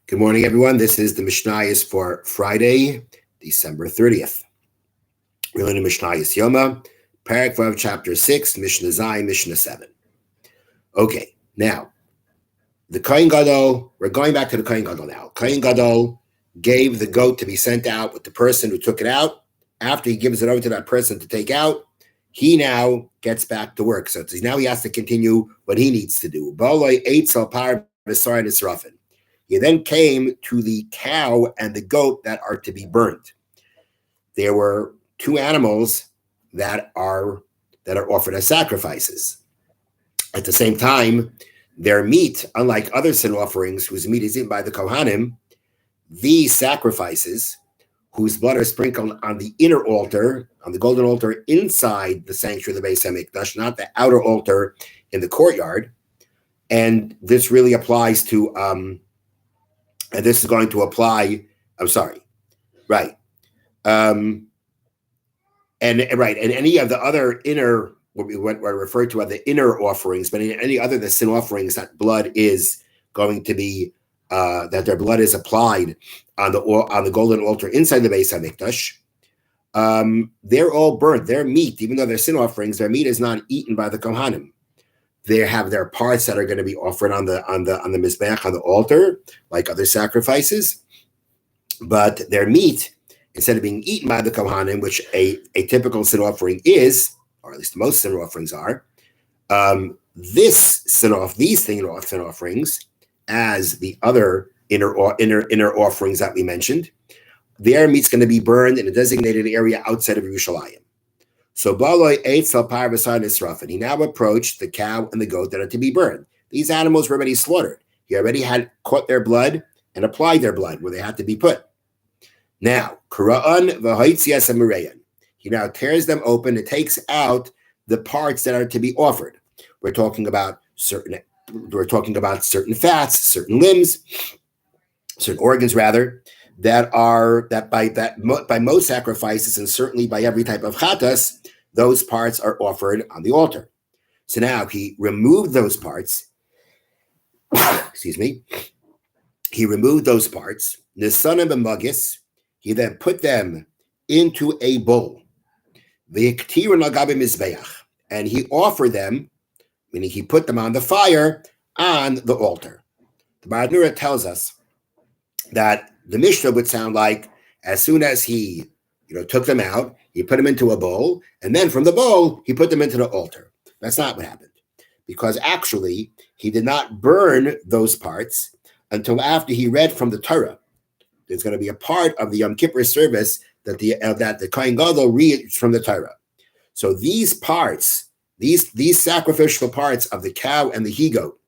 Good morning, everyone. This is the Mishna for Friday, December 30th. We're learning Mishna Yoma, Parak Vav, Chapter 6, Mishna Zai, Mishna 7. Okay, now, the Kohen Gadol, we're going back to the Kohen Gadol now. Kohen Gadol gave the goat to be sent out with the person who took it out. After he gives it over to that person to take out, he now gets back to work. So now he has to continue what he needs to do. He then came to the cow and the goat that are to be burnt. There were two animals that are offered as sacrifices. At the same time, their meat, unlike other sin offerings whose meat is eaten by the Kohanim, these sacrifices, whose blood are sprinkled on the inner altar, on the golden altar inside the sanctuary of the Beis HaMikdash, not the outer altar in the courtyard. And this really applies to, and this is going to apply, and any of the other inner, what are referred to as the inner offerings, but in any other the sin offerings that blood is going to be, that their blood is applied on the golden altar inside the Beis HaMikdash, they're all burnt. Their meat, even though they're sin offerings, their meat is not eaten by the Kohanim. They have their parts that are going to be offered on the mizbeach, on the altar, like other sacrifices. But their meat, instead of being eaten by the Kohanim, which a typical sin offering is, or at least most sin offerings are, these sin offerings, as the other inner offerings that we mentioned, their meat's going to be burned in a designated area outside of Yerushalayim. So Baloi ate Salpar Vasar Nisrafin. He now approached the cow and the goat that are to be burned. These animals were already slaughtered. He already had caught their blood and applied their blood where they had to be put. Now, Kura'an v'hoitzias ha'mureyan. He now tears them open and takes out the parts that are to be offered. We're talking about certain fats, certain limbs, certain organs rather, that by most sacrifices and certainly by every type of chatas, those parts are offered on the altar. So now he removed those parts. Excuse me. He removed those parts. Nisanim b'magis. He then put them into a bowl. V'yiktiru nagabe mizbeach, and he offered them, meaning he put them on the fire on the altar. The Baradnura tells us that the Mishnah would sound like as soon as he, took them out, he put them into a bowl, and then from the bowl, he put them into the altar. That's not what happened, because actually, he did not burn those parts until after he read from the Torah. There's going to be a part of the Yom Kippur service that the Kohen Gadol reads from the Torah. So these parts, these sacrificial parts of the cow and the he-goat,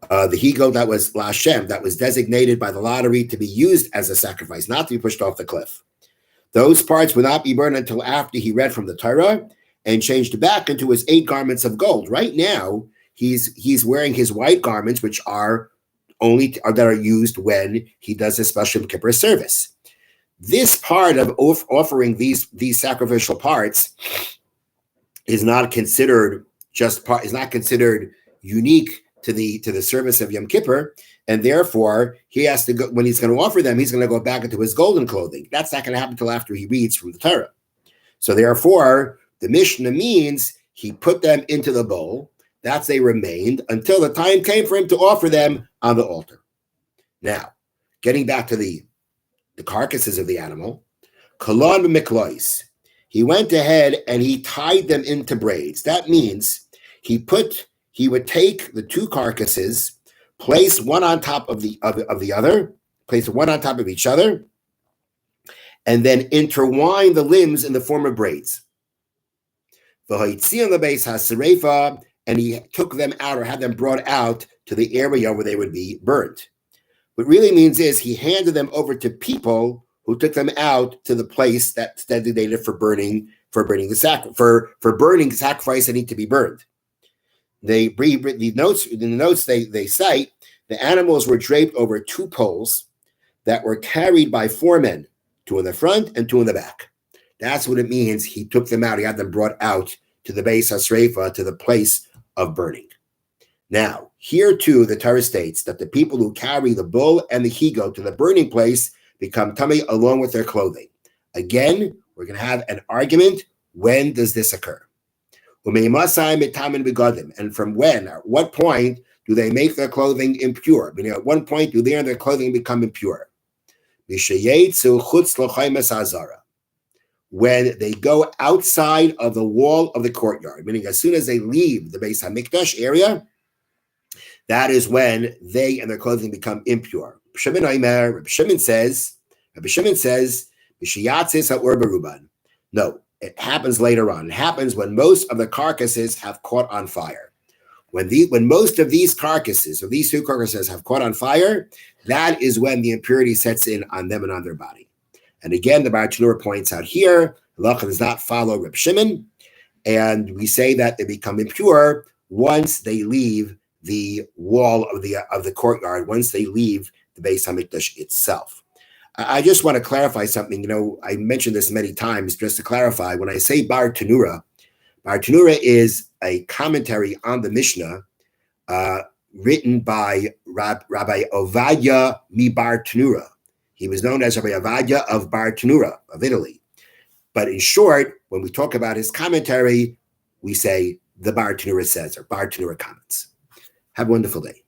that was Lashem, that was designated by the lottery to be used as a sacrifice, not to be pushed off the cliff. Those parts would not be burned until after he read from the Torah and changed back into his 8 garments of gold. Right now, he's wearing his white garments, which are used when he does a special Kippur service. This part of offering these sacrificial parts is not considered unique to the service of Yom Kippur, and therefore he has to go, when he's going to offer them, he's going to go back into his golden clothing. That's not going to happen until after he reads from the Torah. So therefore, the Mishnah means he put them into the bowl. That's they remained until the time came for him to offer them on the altar. Now, getting back to the carcasses of the animal, kolon b'miklois. He went ahead and he tied them into braids. That means he would take the two carcasses, place one on top of the other, place one on top of each other, and then intertwine the limbs in the form of braids. And he took them out or had them brought out to the area where they would be burnt. What it really means is he handed them over to people who took them out to the place that's designated for burning sacrifice that need to be burned. In the notes they cite, the animals were draped over 2 poles that were carried by 4 men, 2 in the front and 2 in the back. That's what it means. He took them out. He had them brought out to the Beis HaSreifa, to the place of burning. Now, here too, the Torah states that the people who carry the bull and the he-goat to the burning place become tummy along with their clothing. Again, we're going to have an argument. When does this occur? And from when, at what point do they make their clothing impure? Meaning, at what point do their clothing become impure? When they go outside of the wall of the courtyard, meaning as soon as they leave the Beis HaMikdash area, that is when they and their clothing become impure. Rabbi Shimon says, no, it happens later on. It happens when most of the carcasses have caught on fire. When most of these carcasses, or these two carcasses, have caught on fire, that is when the impurity sets in on them and on their body. And again, the Bar Tanura points out here, halacha does not follow Reb Shimon, and we say that they become impure once they leave the wall of the courtyard, once they leave the Beis HaMikdash itself. I just want to clarify something. I mentioned this many times, just to clarify. When I say Bar Tanura is a commentary on the Mishnah written by Rabbi Ovadia mi Bar Tanura. He was known as Rabbi Ovadia of Bar Tanura of Italy. But in short, when we talk about his commentary, we say the Bar Tanura says, or Bar Tanura comments. Have a wonderful day.